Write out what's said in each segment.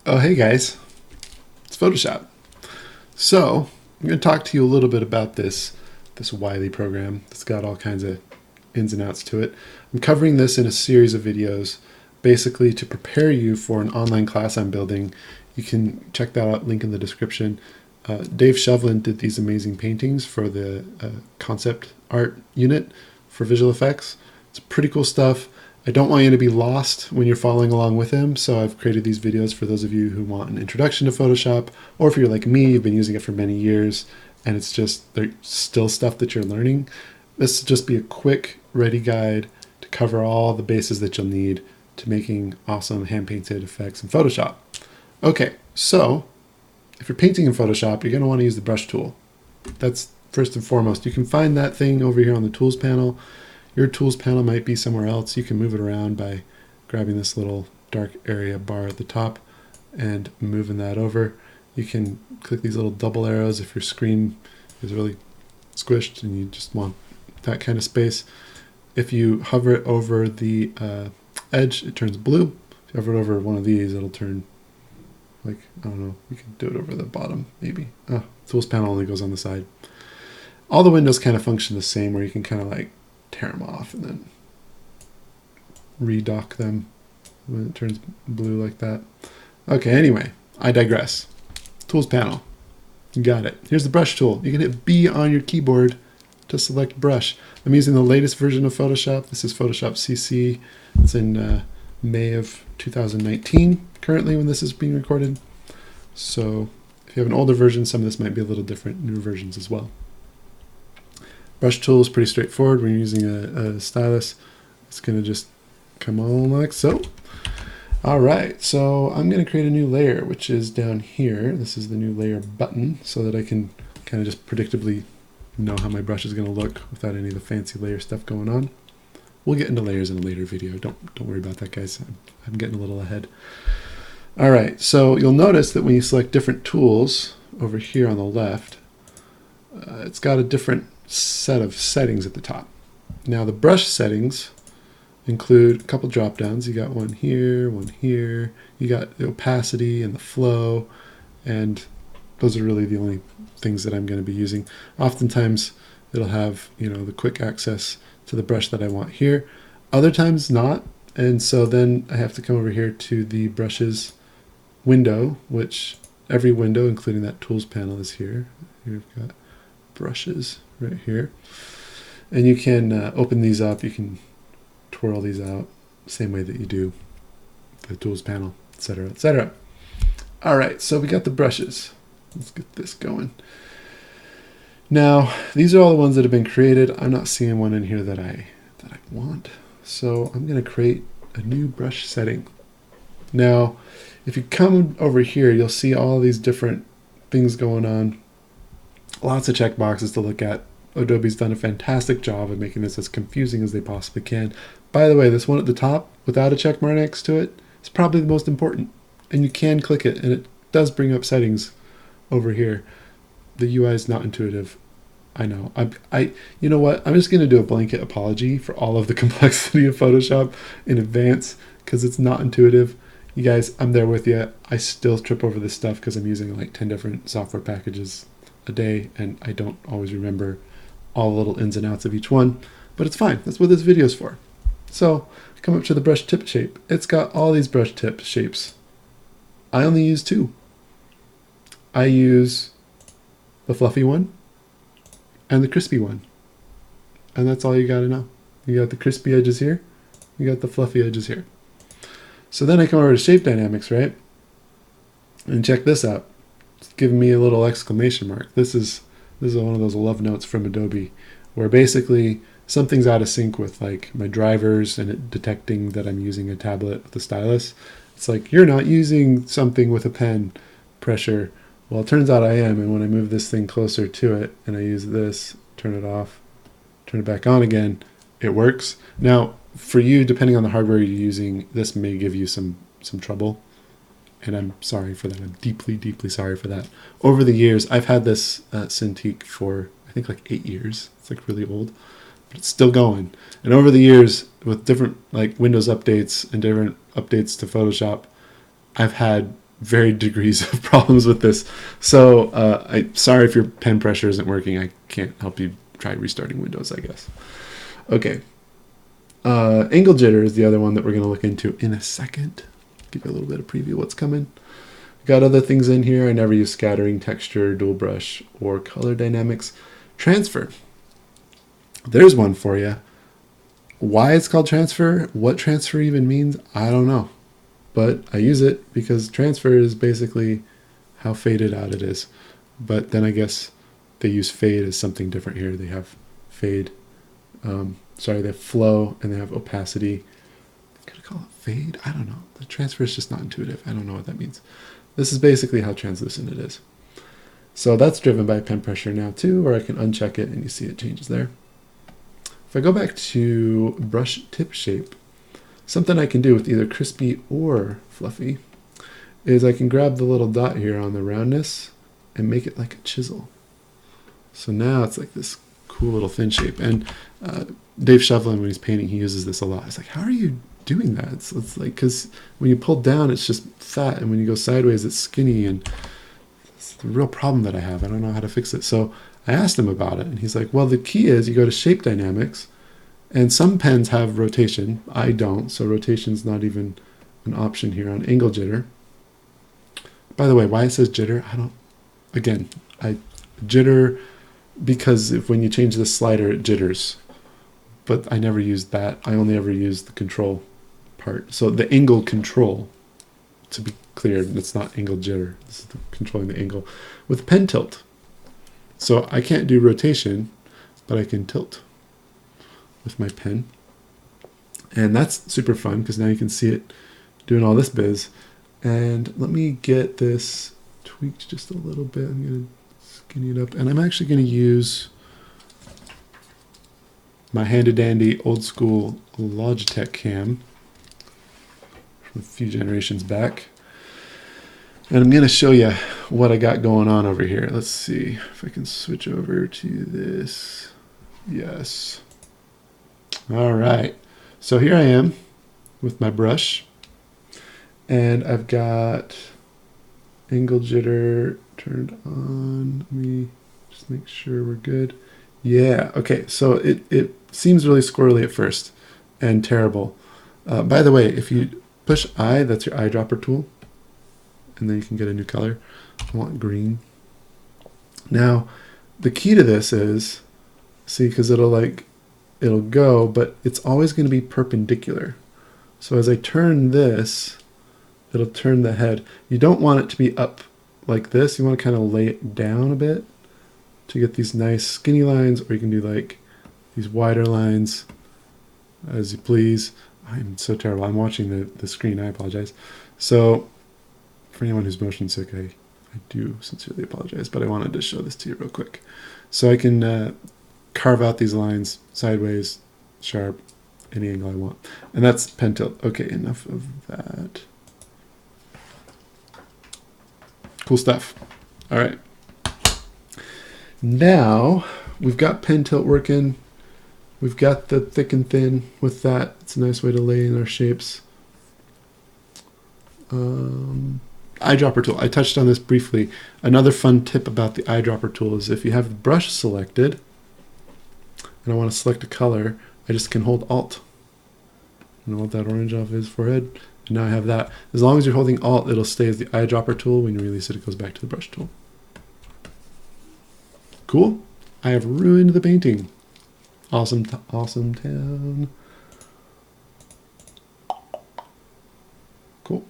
Oh, hey guys, it's Photoshop. So I'm going to talk to you a little bit about this Wiley program that's got all kinds of ins and outs to it. I'm covering this in a series of videos, basically to prepare you for an online class I'm building. You can check that out, link in the description. Dave Shevlin did these amazing paintings for the concept art unit for visual effects. It's pretty cool stuff. I don't want you to be lost when you're following along with him, so I've created these videos for those of you who want an introduction to Photoshop, or if you're like me, you've been using it for many years, and it's just, there's still stuff that you're learning. This will just be a quick, ready guide to cover all the bases that you'll need to making awesome hand-painted effects in Photoshop. Okay, so if you're painting in Photoshop, you're going to want to use the brush tool. That's first and foremost. You can find that thing over here on the tools panel. Your tools panel might be somewhere else. You can move it around by grabbing this little dark area bar at the top and moving that over. You can click these little double arrows if your screen is really squished and you just want that kind of space. If you hover it over the edge, it turns blue. If you hover it over one of these, it'll turn like, I don't know, you can do it over the bottom maybe. Tools panel only goes on the side. All the windows kind of function the same, where you can kind of like tear them off and then redock them when it turns blue like that. Okay, anyway, I digress. Tools panel. You got it. Here's the brush tool. You can hit B on your keyboard to select brush. I'm using the latest version of Photoshop. This is Photoshop CC. It's in May of 2019 currently when this is being recorded. So if you have an older version, some of this might be a little different, newer versions as well. Brush tool is pretty straightforward. When you're using a stylus, it's going to just come on like so. All right, so I'm going to create a new layer, which is down here. This is the new layer button, so that I can kind of just predictably know how my brush is going to look without any of the fancy layer stuff going on. We'll get into layers in a later video. Don't worry about that, guys. I'm getting a little ahead. All right, so you'll notice that when you select different tools over here on the left, it's got a different set of settings at the top. Now the brush settings include a couple drop downs. You got one here, you got the opacity and the flow, and those are really the only things that I'm going to be using. Oftentimes it'll have, you know, the quick access to the brush that I want here, other times not, and so then I have to come over here to the brushes window, which every window including that tools panel is here. You've got brushes right here, and you can open these up, you can twirl these out same way that you do the tools panel, etc., etc. All right, so we got the brushes. Let's get this going. Now these are all the ones that have been created. I'm not seeing one in here that I want, so I'm going to create a new brush setting. Now if you come over here, you'll see all these different things going on. Lots of check boxes to look at. Adobe's done a fantastic job of making this as confusing as they possibly can. By the way, this one at the top without a check mark next to it is probably the most important, and you can click it and it does bring up settings over here. The UI is not intuitive. I know. You know what? I'm just going to do a blanket apology for all of the complexity of Photoshop in advance because it's not intuitive. You guys, I'm there with you. I still trip over this stuff because I'm using like 10 different software packages a day, and I don't always remember all the little ins and outs of each one, but it's fine. That's what this video is for. So come up to the brush tip shape. It's got all these brush tip shapes. I only use two. I use the fluffy one and the crispy one, and that's all you got to know. You got the crispy edges here, you got the fluffy edges here. So then I come over to shape dynamics, right? And check this out. It's giving me a little exclamation mark. This is one of those love notes from Adobe, where basically something's out of sync with like my drivers and it detecting that I'm using a tablet with a stylus. It's like, you're not using something with a pen pressure. Well, it turns out I am, and when I move this thing closer to it and I use this, turn it off, turn it back on again, it works. Now, for you, depending on the hardware you're using, this may give you some trouble, and I'm sorry for that. I'm deeply, deeply sorry for that. Over the years, I've had this Cintiq for, I think, like 8 years. It's like really old, but it's still going. And over the years, with different like Windows updates and different updates to Photoshop, I've had varied degrees of problems with this. So sorry if your pen pressure isn't working. I can't help you. Try restarting Windows, I guess. Okay. Angle jitter is the other one that we're going to look into in a second. Give you a little bit of preview of what's coming. Got other things in here. I never use scattering, texture, dual brush, or color dynamics. Transfer. There's one for you. Why it's called transfer, what transfer even means, I don't know. But I use it because transfer is basically how faded out it is. But then I guess they use fade as something different here. They have fade, they have flow, and they have opacity. Could I call it fade? I don't know. The transfer is just not intuitive. I don't know what that means. This is basically how translucent it is. So that's driven by pen pressure now too, or I can uncheck it and you see it changes there. If I go back to brush tip shape, something I can do with either crispy or fluffy is I can grab the little dot here on the roundness and make it like a chisel. So now it's like this cool little thin shape. And Dave Shevlin, when he's painting, he uses this a lot. It's like, how are you doing that? It's like, because when you pull down, it's just fat, and when you go sideways, it's skinny, and it's the real problem that I have. I don't know how to fix it. So I asked him about it, and he's like, well, the key is you go to shape dynamics, and some pens have rotation. I don't, so rotation's not even an option here on angle jitter. By the way, why it says jitter, I jitter because when you change the slider, it jitters. But I never used that. I only ever used the control part. So the angle control, to be clear, it's not angle jitter. This is controlling the angle with pen tilt. So I can't do rotation, but I can tilt with my pen. And that's super fun because now you can see it doing all this biz. And let me get this tweaked just a little bit. I'm going to skinny it up. And I'm actually going to use my handy-dandy old-school Logitech cam from a few generations back. And I'm going to show you what I got going on over here. Let's see if I can switch over to this. Yes. All right. So here I am with my brush. And I've got angle jitter turned on. Let me just make sure we're good. Yeah, okay, so it seems really squirrely at first and terrible. By the way, if you push I, that's your eyedropper tool, and then you can get a new color. I want green. Now, the key to this is, see, because it'll go, but it's always going to be perpendicular. So as I turn this, it'll turn the head. You don't want it to be up like this. You want to kind of lay it down a bit to get these nice skinny lines, or you can do like these wider lines as you please. I'm so terrible. I'm watching the screen. I apologize. So for anyone who's motion sick, I do sincerely apologize, but I wanted to show this to you real quick. So I can carve out these lines sideways, sharp, any angle I want. And that's pen tilt. Okay, enough of that. Cool stuff. All right. Now we've got pen tilt working. We've got the thick and thin with that. It's a nice way to lay in our shapes. Eyedropper tool. I touched on this briefly. Another fun tip about the eyedropper tool is if you have the brush selected and I want to select a color, I just can hold Alt. And I want that orange off his forehead. And now I have that. As long as you're holding Alt, it'll stay as the eyedropper tool. When you release it, it goes back to the brush tool. Cool. I have ruined the painting. Awesome, awesome town. Cool.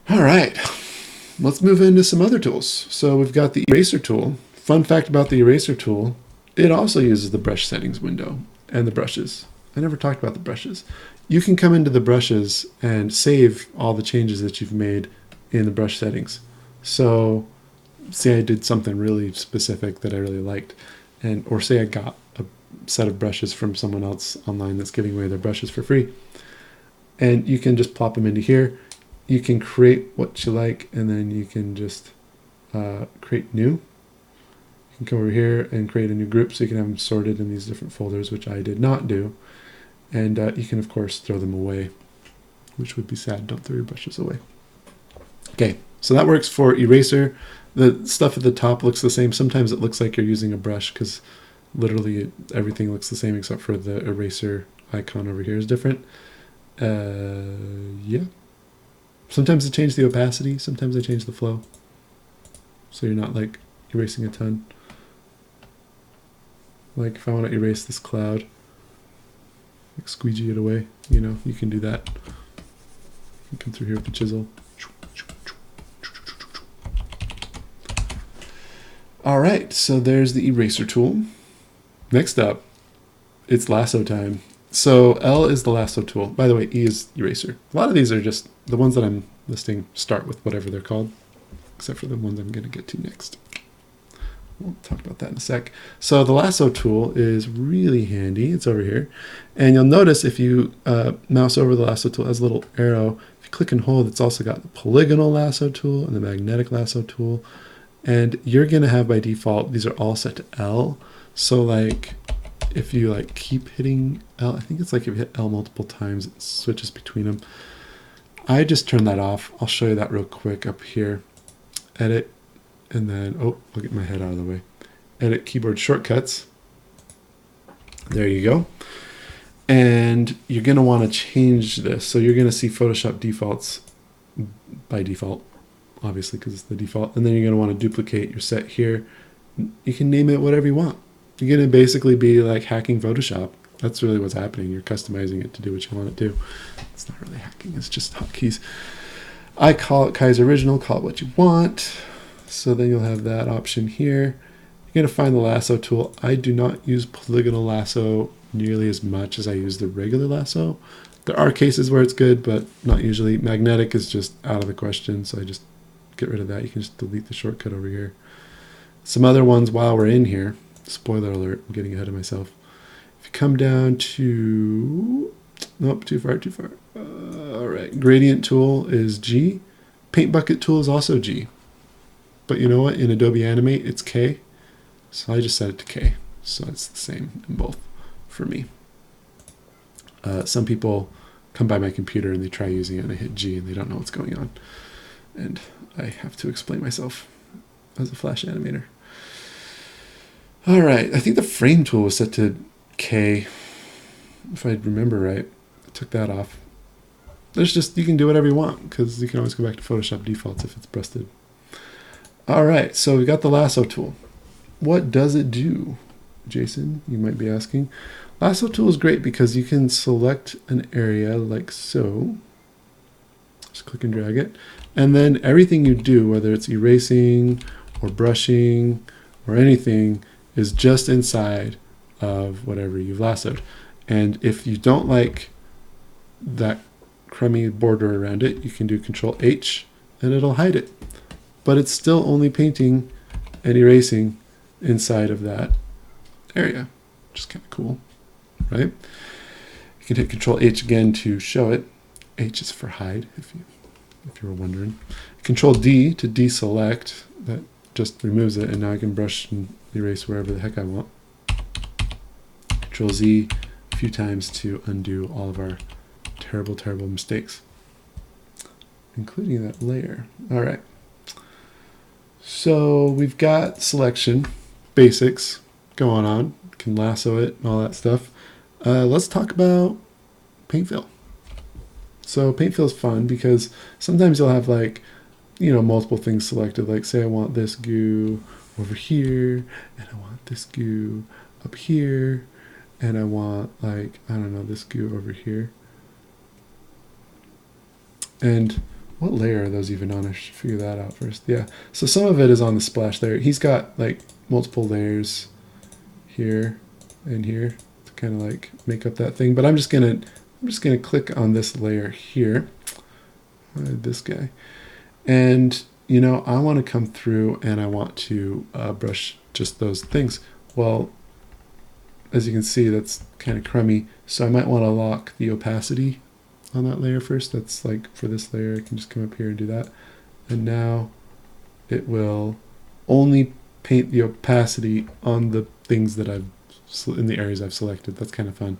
All right. Let's move into some other tools. So we've got the eraser tool. Fun fact about the eraser tool, it also uses the brush settings window and the brushes. I never talked about the brushes. You can come into the brushes and save all the changes that you've made in the brush settings. So say I did something really specific that I really liked, or say I got a set of brushes from someone else online that's giving away their brushes for free. And you can just plop them into here. You can create what you like, and then you can just create new. You can come over here and create a new group, so you can have them sorted in these different folders, which I did not do. And you can, of course, throw them away, which would be sad. Don't throw your brushes away. Okay, so that works for eraser. The stuff at the top looks the same. Sometimes it looks like you're using a brush because literally everything looks the same except for the eraser icon over here is different. Yeah. Sometimes I change the opacity, sometimes I change the flow. So you're not like erasing a ton. Like if I want to erase this cloud, like squeegee it away, you know, you can do that. You come through here with the chisel. All right, so there's the eraser tool. Next up, it's lasso time. So L is the lasso tool. By the way, E is eraser. A lot of these are just, the ones that I'm listing start with whatever they're called, except for the ones I'm going to get to next. We'll talk about that in a sec. So the lasso tool is really handy. It's over here. And you'll notice if you mouse over the lasso tool, it has a little arrow. If you click and hold, it's also got the polygonal lasso tool and the magnetic lasso tool. And you're going to have by default, these are all set to L. So like if you like keep hitting L, I think it's like if you hit L multiple times, it switches between them. I just turned that off. I'll show you that real quick up here. Edit, and then, oh, I'll get my head out of the way. Edit keyboard shortcuts. There you go. And you're going to want to change this. So you're going to see Photoshop defaults by default, obviously, because it's the default. And then you're going to want to duplicate your set here. You can name it whatever you want. You're going to basically be like hacking Photoshop. That's really what's happening. You're customizing it to do what you want it to do. It's not really hacking, it's just hotkeys. I call it Kai's Original, call it what you want. So then you'll have that option here. You're going to find the lasso tool. I do not use polygonal lasso nearly as much as I use the regular lasso. There are cases where it's good, but not usually. Magnetic is just out of the question, so I just get rid of that. You can just delete the shortcut over here. Some other ones while we're in here. Spoiler alert, I'm getting ahead of myself. If you come down to, nope, too far. All right, gradient tool is G. Paint bucket tool is also G. But you know what? In Adobe Animate, it's K. So I just set it to K. So it's the same in both for me. Some people come by my computer and they try using it and I hit G and they don't know what's going on. And I have to explain myself as a Flash animator. All right, I think the frame tool was set to K, if I remember right. I took that off. There's just, you can do whatever you want because you can always go back to Photoshop defaults if it's busted. All right, so we got the lasso tool. What does it do, Jason? You might be asking. Lasso tool is great because you can select an area like so. Just click and drag it. And then everything you do, whether it's erasing or brushing or anything, is just inside of whatever you've lassoed. And if you don't like that crummy border around it, you can do Control H and it'll hide it. But it's still only painting and erasing inside of that area, which is kind of cool, right? You can hit Control H again to show it. H is for hide, if you were wondering. Control D to deselect. That just removes it, and now I can brush and erase wherever the heck I want. Control Z a few times to undo all of our terrible, terrible mistakes, including that layer. All right. So we've got selection, basics going on. Can lasso it and all that stuff. Let's talk about paint fill. So paint fill is fun because sometimes you'll have like, you know, multiple things selected. Like say I want this goo over here, and I want this goo up here, and I want like, I don't know, this goo over here. And what layer are those even on? I should figure that out first. Yeah, so some of it is on the splash layer. He's got like multiple layers here and here to kind of like make up that thing. But I'm just gonna click on this layer here, this guy, and you know I want to come through and I want to brush just those things. Well, as you can see, that's kind of crummy, so I might want to lock the opacity on that layer first. That's like for this layer, I can just come up here and do that. And now it will only paint the opacity on the things that I've, in the areas I've selected. That's kind of fun.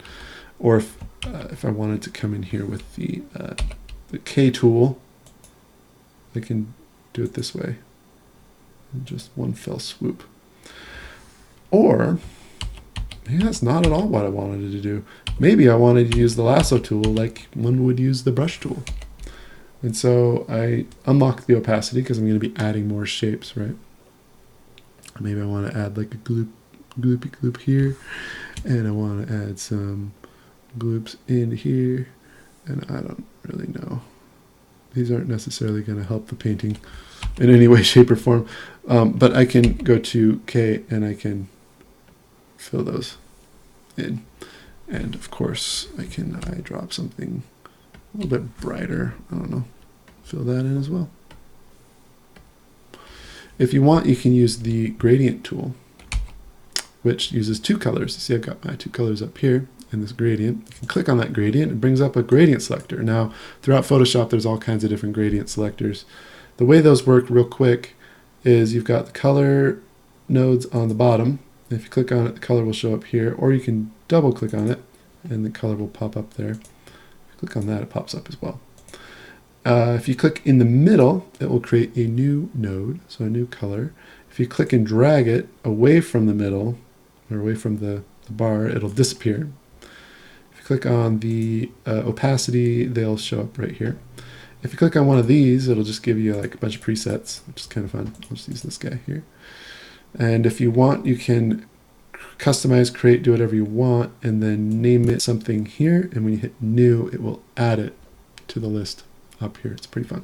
Or if I wanted to come in here with the K tool I can do it this way. In just one fell swoop. Or, maybe that's not at all what I wanted to do. Maybe I wanted to use the lasso tool like one would use the brush tool. And so I unlock the opacity because I'm going to be adding more shapes, right? Maybe I want to add like a gloopy gloop here. And I want to add some gloops in here. And I don't really know. These aren't necessarily going to help the painting in any way, shape, or form. But I can go to K and I can fill those in. And of course, I can drop something a little bit brighter. I don't know. Fill that in as well. If you want, you can use the gradient tool, which uses two colors. See, I've got my two colors up here in this gradient. You can click on that gradient. It brings up a gradient selector. Now, throughout Photoshop, there's all kinds of different gradient selectors. The way those work real quick is you've got the color nodes on the bottom. If you click on it, the color will show up here, or you can double click on it and the color will pop up there. If you click on that, it pops up as well. If you click in the middle, it will create a new node, so a new color. If you click and drag it away from the middle, or away from the bar, it'll disappear. If you click on the opacity, they'll show up right here. If you click on one of these, it'll just give you like a bunch of presets, which is kind of fun. I'll just use this guy here. And if you want, you can customize, create, do whatever you want, and then name it something here. And when you hit new, it will add it to the list up here. It's pretty fun.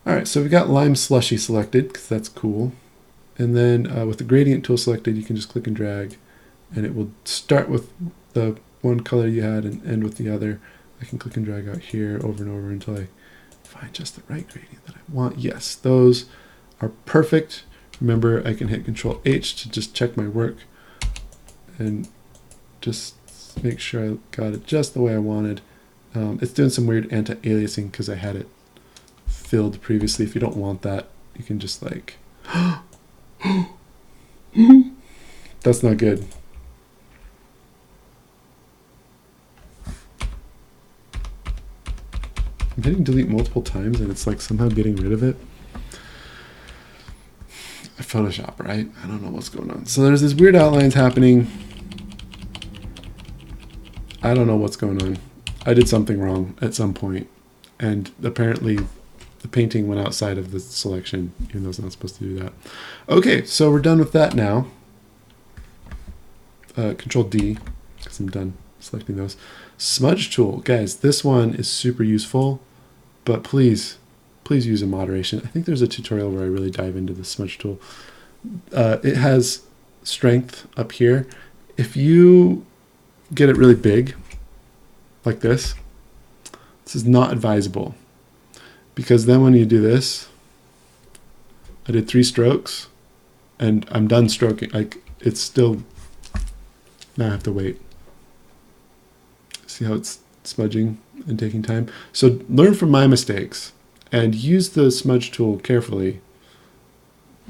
All right, so we've got Lime Slushy selected because that's cool. And then with the gradient tool selected, you can just click and drag, and it will start with the one color you had and end with the other. I can click and drag out here over and over until I find just the right gradient that I want. Yes, those are perfect. Remember, I can hit Control H to just check my work and just make sure I got it just the way I wanted. It's doing some weird anti-aliasing because I had it filled previously. If you don't want that, you can just like, that's not good. I'm hitting delete multiple times and it's like somehow getting rid of it. Photoshop, right? I don't know what's going on. So there's these weird outlines happening. I don't know what's going on. I did something wrong at some point, and apparently the painting went outside of the selection, even though it's not supposed to do that. Okay, so we're done with that now. Control D, because I'm done selecting those. Smudge Tool, guys, this one is super useful, but please use in moderation. I think there's a tutorial where I really dive into the Smudge Tool. It has strength up here. If you get it really big, like this is not advisable, because then when you do this, I did 3 strokes and I'm done stroking. Like, it's still, now I have to wait. See how it's smudging and taking time? So learn from my mistakes and use the smudge tool carefully.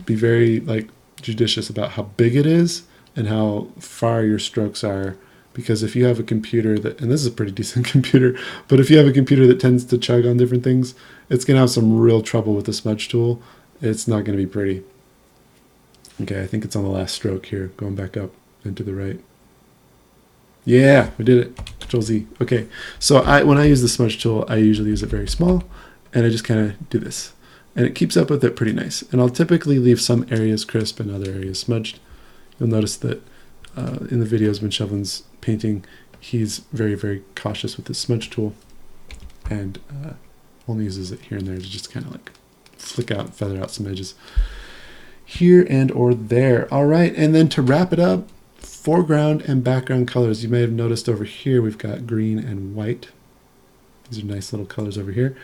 Be very judicious about how big it is and how far your strokes are. Because if you have a computer that, and this is a pretty decent computer, but if you have a computer that tends to chug on different things, it's going to have some real trouble with the smudge tool. It's not going to be pretty. Okay, I think it's on the last stroke here, going back up and to the right. Yeah, we did it. Control Z. Okay, so when I use the smudge tool, I usually use it very small, and I just kind of do this. And it keeps up with it pretty nice. And I'll typically leave some areas crisp and other areas smudged. You'll notice that in the videos when Chevlin's painting, he's very, very cautious with the smudge tool and only uses it here and there to just kind of like flick out, feather out some edges here and or there. All right, and then to wrap it up, foreground and background colors. You may have noticed over here we've got green and white. These are nice little colors over here.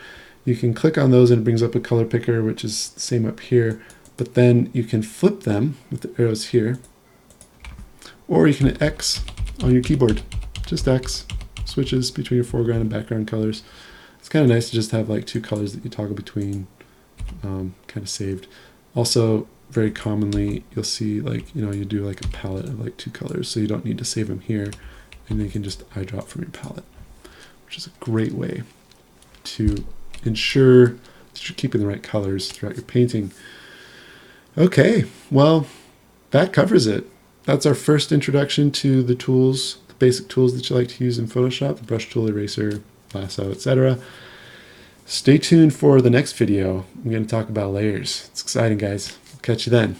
You can click on those and it brings up a color picker, which is the same up here, but then you can flip them with the arrows here, or you can hit X on your keyboard. Just X switches between your foreground and background colors. It's kind of nice to just have like 2 colors that you toggle between, kind of saved. Also, very commonly you'll see you do like a palette of like 2 colors, so you don't need to save them here, and then you can just eyedrop from your palette, which is a great way to ensure that you're keeping the right colors throughout your painting. Okay, well, that covers it. That's our first introduction to the tools, the basic tools that you like to use in Photoshop, the brush tool, eraser, lasso, etc. Stay tuned for the next video. I'm going to talk about layers. It's exciting, guys. I'll catch you then.